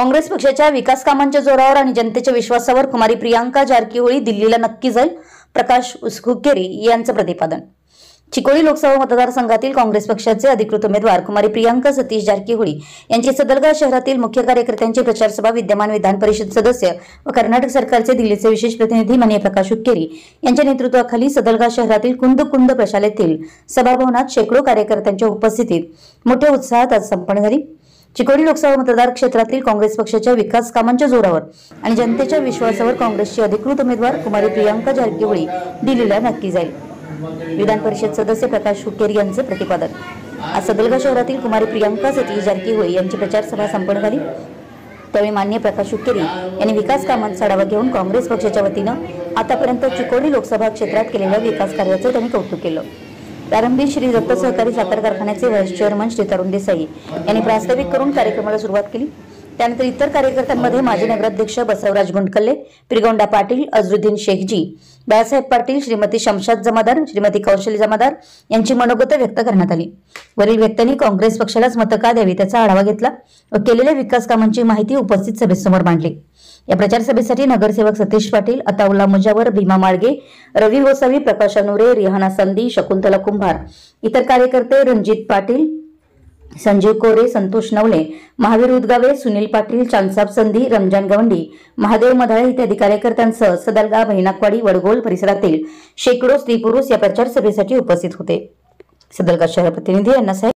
काँग्रेस पक्षाच्या विकास कामांच्या जोरावर आणि जनतेच्या विश्वासावर कुमारी प्रियांका जारकीहोळी दिल्लीला नक्की जाईल, प्रकाश हुक्केरी यांचं प्रतिपादन। चिकोडी लोकसभा मतदारसंघातील काँग्रेस पक्षाचे अधिकृत उमेदवार कुमारी प्रियांका सतीश जारकीहोळी यांची सदलगा शहरातील मुख्य कार्यकर्त्यांची प्रचार सभा विद्यमान विधान परिषद सदस्य व कर्नाटक सरकारचे दिल्लीचे विशेष प्रतिनिधी माननीय प्रकाश हुक्केरी यांच्या नेतृत्वाखाली सदलगा शहरातील कुंद प्रशालेतील सभाभवनात शेकडो कार्यकर्त्यांच्या उपस्थितीत मोठ्या उत्साहात आज संपन्न झाली। चिकोडी लोकसभा मतदार क्षेत्रातील काँग्रेस पक्षाच्या विकास कामांच्या जोरावर आणि जनतेच्या विश्वासावर काँग्रेसची अधिकृत उमेदवार कुमारी प्रियांका जारकीहोळी दिल्लीला नक्की जाईल, विधान परिषद सदस्य प्रकाश हुक्केरी यांचे प्रतिपादन। आज सदलगा शहरातील कुमारी प्रियांका सतीश जारकीहोळी यांची प्रचार सभा संपन्न झाली। त्यावेळी माननीय प्रकाश हुक्केरी यांनी विकास कामांचा आढावा घेऊन काँग्रेस पक्षाच्या वतीनं आतापर्यंत चिकोडी लोकसभा क्षेत्रात केलेल्या विकास कार्याचे त्यांनी कौतुक केलं। प्रारंभी श्री दत्त सहकारी साखर कारखान्याचे व्हाईस चेअरमन श्री तरुण देसाई यांनी प्रास्ताविक करून कार्यक्रमाला सुरुवात केली। त्यानंतर इतर कार्यकर्त्यांमध्ये माजी नगराध्यक्ष बसवराज गुंडकल्ले, पिरगोंडा पाटील, अजरुद्दीन शेखजी, बाळासाहेब पाटील, श्रीमती शमशाद जमादार, श्रीमती कौशली जमादार यांची मनोगत व्यक्त करण्यात आली। वरील व्यक्तींनी काँग्रेस पक्षालाच मतं का द्यावी त्याचा आढावा घेतला व केलेल्या विकास कामांची माहिती उपस्थित सभेसमोर मांडली। या प्रचार सभेसाठी नगरसेवक सतीश पाटील, अताउल्ला मुजावर, भीमा माळगे, रवी गोसावी, प्रकाश अनुरे, रिहाना संदी, शकुंतला कुंभार, इतर कार्यकर्ते रणजित पाटील, संजीव कोरे, संतोष नवले, महावीर उदगावे, सुनील पाटील, चांदसाब संधी, रमजान गवंडी, महादेव मधाळे इत्यादी कार्यकर्त्यांसह सदलगा, भैनाकवाडी, वडगोल परिसरातील शेकडो स्त्री पुरुष या प्रचार सभेसाठी उपस्थित होते। सदलगा शहर प्रतिनिधी अण्णासाहेब